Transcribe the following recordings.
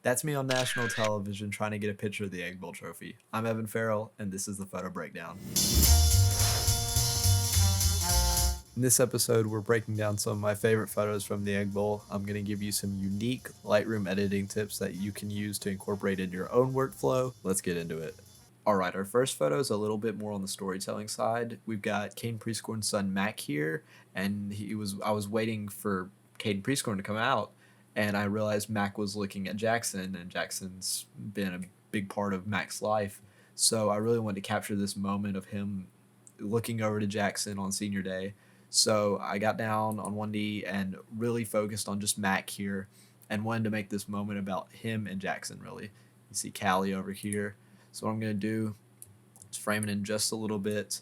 That's me on national television trying to get a picture of the Egg Bowl trophy. I'm Evanfraw, and this is the photo breakdown. In this episode, we're breaking down some of my favorite photos from the Egg Bowl. I'm going to give you some unique Lightroom editing tips that you can use to incorporate in your own workflow. Let's get into it. Alright, our first photo is a little bit more on the storytelling side. We've got Caden Prescorn's son Mac here, and I was waiting for Caden Prescorn to come out, and I realized Mac was looking at Jackson, and Jackson's been a big part of Mac's life. So I really wanted to capture this moment of him looking over to Jackson on senior day. So I got down on one knee and really focused on just Mac here and wanted to make this moment about him and Jackson, really. You see Callie over here. So what I'm going to do is frame it in just a little bit.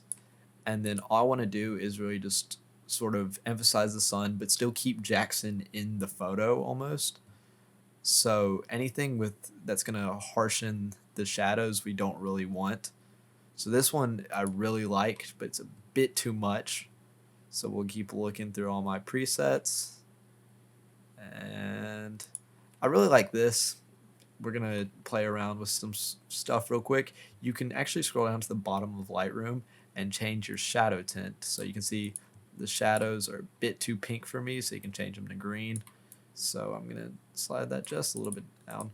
And then all I want to do is really just sort of emphasize the sun, but still keep Jackson in the photo almost. So anything that's going to harshen the shadows we don't really want. So this one I really liked, but it's a bit too much. So we'll keep looking through all my presets. And I really like this. We're going to play around with some stuff real quick. You can actually scroll down to the bottom of Lightroom and change your shadow tint. So you can see the shadows are a bit too pink for me, so you can change them to green. So I'm going to slide that just a little bit down.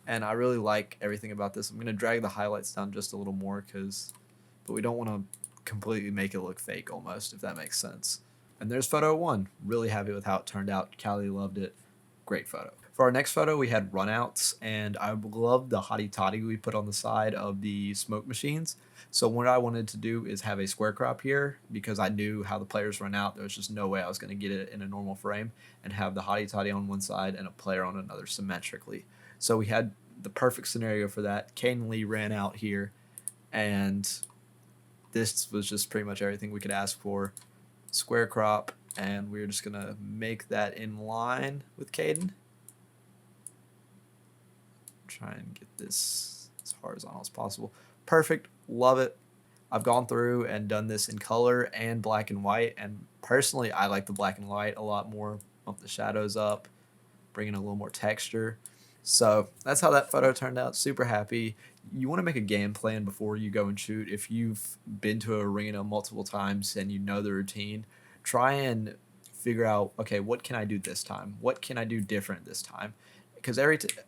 And I really like everything about this. I'm going to drag the highlights down just a little more, but we don't want to completely make it look fake almost, if that makes sense. And there's photo one. Really happy with how it turned out. Callie loved it. Great photo. For our next photo, we had runouts, and I love the hottie toddy we put on the side of the smoke machines. So what I wanted to do is have a square crop here because I knew how the players run out. There was just no way I was going to get it in a normal frame and have the hottie toddy on one side and a player on another symmetrically. So we had the perfect scenario for that. Kane Lee ran out here, and this was just pretty much everything we could ask for. Square crop, and we're just going to make that in line with Caden. Try and get this as horizontal as possible. Perfect. Love it. I've gone through and done this in color and black and white, and personally I like the black and white a lot more. Bump the shadows up, bring in a little more texture. So that's how that photo turned out. Super happy. You want to make a game plan before you go and shoot. If you've been to an arena multiple times and you know the routine, try and figure out, okay, what can I do this time? What can I do different this time? Because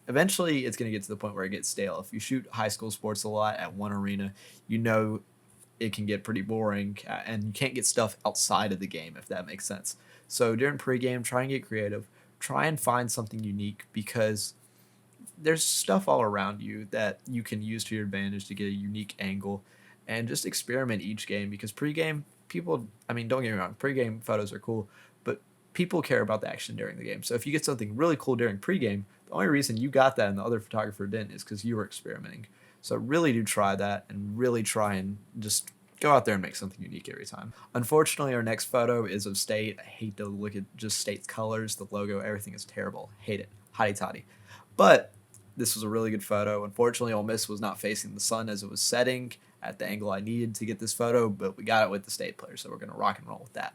eventually it's going to get to the point where it gets stale. If you shoot high school sports a lot at one arena, you know it can get pretty boring, and you can't get stuff outside of the game, if that makes sense. So during pregame, try and get creative. Try and find something unique, because there's stuff all around you that you can use to your advantage to get a unique angle, and just experiment each game, because pregame, don't get me wrong, pregame photos are cool, but people care about the action during the game. So if you get something really cool during pregame, the only reason you got that and the other photographer didn't is because you were experimenting. So really do try that, and really try and just go out there and make something unique every time. Unfortunately, our next photo is of State. I hate to look at just State's colors, the logo, everything is terrible. Hate it. Hotty toddy. But this was a really good photo. Unfortunately, Ole Miss was not facing the sun as it was setting at the angle I needed to get this photo, but we got it with the State player, so we're going to rock and roll with that.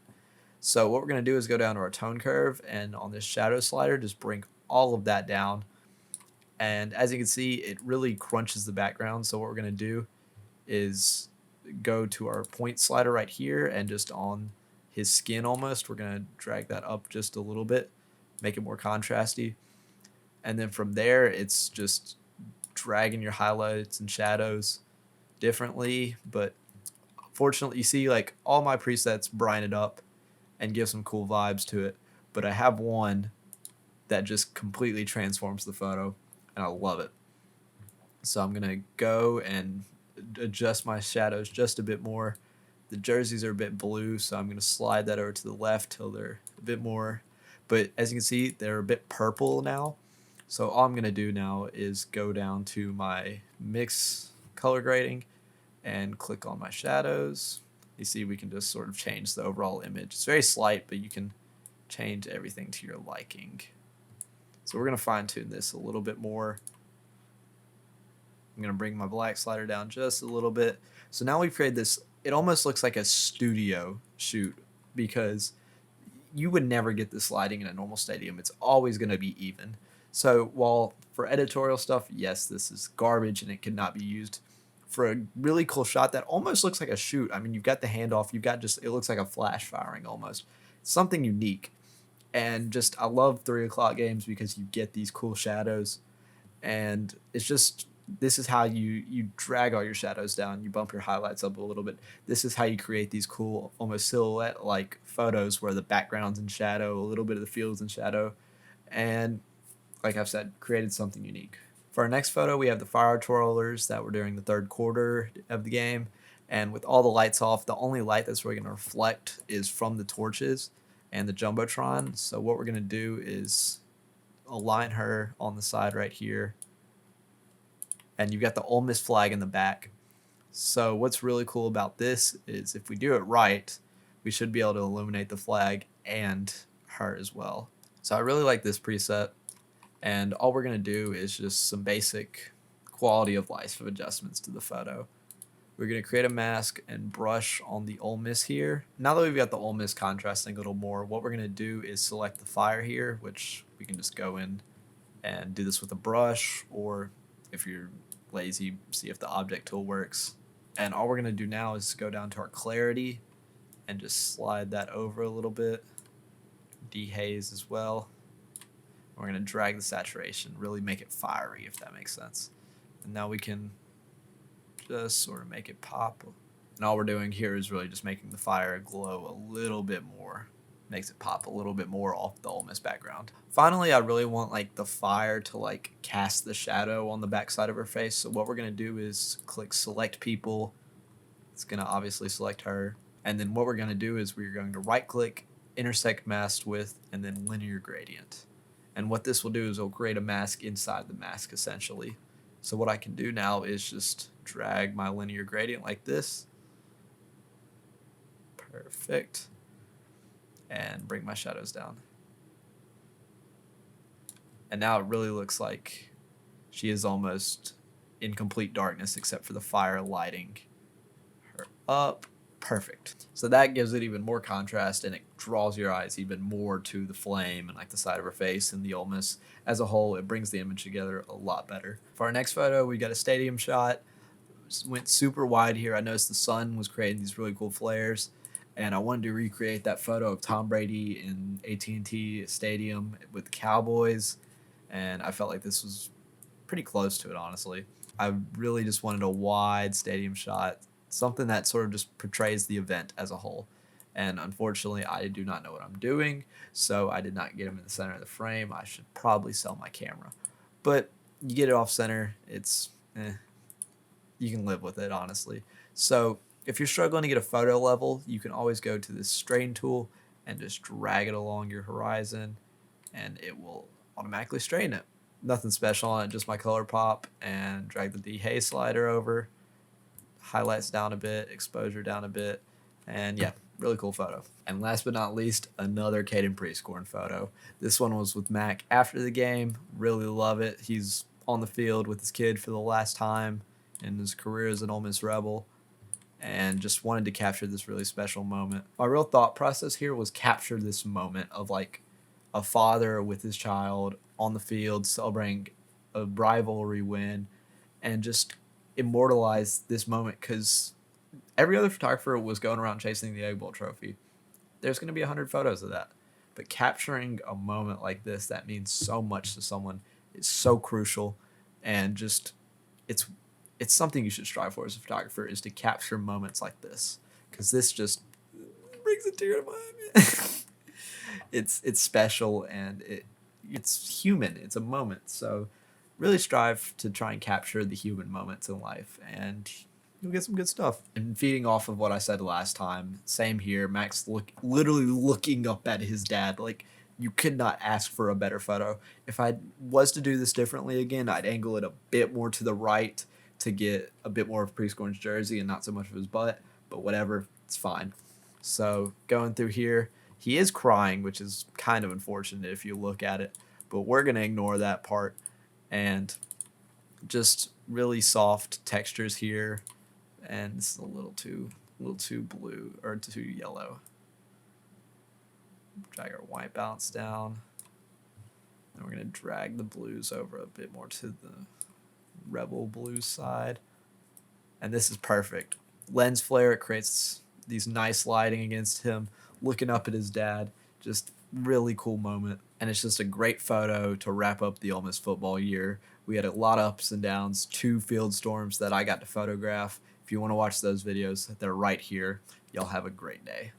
So what we're going to do is go down to our tone curve, and on this shadow slider, just bring all of that down. And as you can see, it really crunches the background. So what we're going to do is go to our point slider right here, and just on his skin almost, we're going to drag that up just a little bit, make it more contrasty. And then from there, it's just dragging your highlights and shadows differently. But fortunately, you see, like, all my presets brine it up and give some cool vibes to it. But I have one that just completely transforms the photo, and I love it. So I'm going to go and adjust my shadows just a bit more. The jerseys are a bit blue, so I'm going to slide that over to the left till they're a bit more. But as you can see, they're a bit purple now. So all I'm going to do now is go down to my mix color grading and click on my shadows. You see, we can just sort of change the overall image. It's very slight, but you can change everything to your liking. So we're going to fine tune this a little bit more. I'm going to bring my black slider down just a little bit. So now we've created this, it almost looks like a studio shoot, because you would never get this lighting in a normal stadium. It's always going to be even. So while for editorial stuff, yes, this is garbage and it cannot be used. For a really cool shot that almost looks like a shoot. I mean, you've got the handoff, you've got just, it looks like a flash firing almost. Something unique. And just, I love 3 o'clock games because you get these cool shadows. And it's just, this is how you drag all your shadows down. You bump your highlights up a little bit. This is how you create these cool, almost silhouette like photos where the background's in shadow, a little bit of the field's in shadow. And like I've said, created something unique. For our next photo, we have the fire twirlers that were during the third quarter of the game. And with all the lights off, the only light that's really going to reflect is from the torches and the Jumbotron. So what we're going to do is align her on the side right here. And you've got the Ole Miss flag in the back. So what's really cool about this is if we do it right, we should be able to illuminate the flag and her as well. So I really like this preset. And all we're going to do is just some basic quality of life adjustments to the photo. We're going to create a mask and brush on the Ole Miss here. Now that we've got the Ole Miss contrasting a little more, what we're going to do is select the fire here, which we can just go in and do this with a brush, or if you're lazy, see if the object tool works. And all we're going to do now is go down to our clarity and just slide that over a little bit. Dehaze as well. We're going to drag the saturation, really make it fiery, if that makes sense. And now we can just sort of make it pop. And all we're doing here is really just making the fire glow a little bit more. Makes it pop a little bit more off the Ole Miss background. Finally, I really want like the fire to like cast the shadow on the backside of her face. So what we're going to do is click select people. It's going to obviously select her. And then what we're going to do is we're going to right click, intersect mask with, and then linear gradient. And what this will do is it'll create a mask inside the mask, essentially. So what I can do now is just drag my linear gradient like this. Perfect. And bring my shadows down. And now it really looks like she is almost in complete darkness except for the fire lighting her up. Perfect. So that gives it even more contrast, and it draws your eyes even more to the flame and like the side of her face and the Ole Miss as a whole. It brings the image together a lot better. For our next photo, we got a stadium shot. Went super wide here. I noticed the sun was creating these really cool flares, and I wanted to recreate that photo of Tom Brady in AT&T Stadium with the Cowboys, and I felt like this was pretty close to it, honestly. I really just wanted a wide stadium shot, something that sort of just portrays the event as a whole. And unfortunately, I do not know what I'm doing, so I did not get him in the center of the frame. I should probably sell my camera. But you get it off center, it's you can live with it, honestly. So if you're struggling to get a photo level, you can always go to this strain tool and just drag it along your horizon, and it will automatically strain it. Nothing special on it, just my color pop, and drag the dehaze slider over, highlights down a bit, exposure down a bit, and yeah, really cool photo. And last but not least, another Caden Prescorn photo. This one was with Mac after the game. Really love it. He's on the field with his kid for the last time in his career as an Ole Miss Rebel, and just wanted to capture this really special moment. My real thought process here was capture this moment of like a father with his child on the field celebrating a rivalry win, and just immortalize this moment, because every other photographer was going around chasing the Egg Bowl trophy. There's going to be 100 photos of that, but capturing a moment like this that means so much to someone is so crucial, and just it's something you should strive for as a photographer, is to capture moments like this, because this just brings a tear to my eye, man. It's special, and it's human. It's a moment. So really strive to try and capture the human moments in life, and you'll get some good stuff. And feeding off of what I said last time, same here. Max literally looking up at his dad. Like, you could not ask for a better photo. If I was to do this differently again, I'd angle it a bit more to the right to get a bit more of Prescorn's jersey and not so much of his butt, but whatever, it's fine. So going through here, he is crying, which is kind of unfortunate if you look at it, but we're going to ignore that part, and just really soft textures here, and this is a little too blue or too yellow. Drag our white balance down. And we're going to drag the blues over a bit more to the rebel blue side. And this is perfect. Lens flare, it creates these nice lighting against him, looking up at his dad. Just really cool moment. And it's just a great photo to wrap up the Ole Miss football year. We had a lot of ups and downs, 2 field storms that I got to photograph. If you want to watch those videos, they're right here. Y'all have a great day.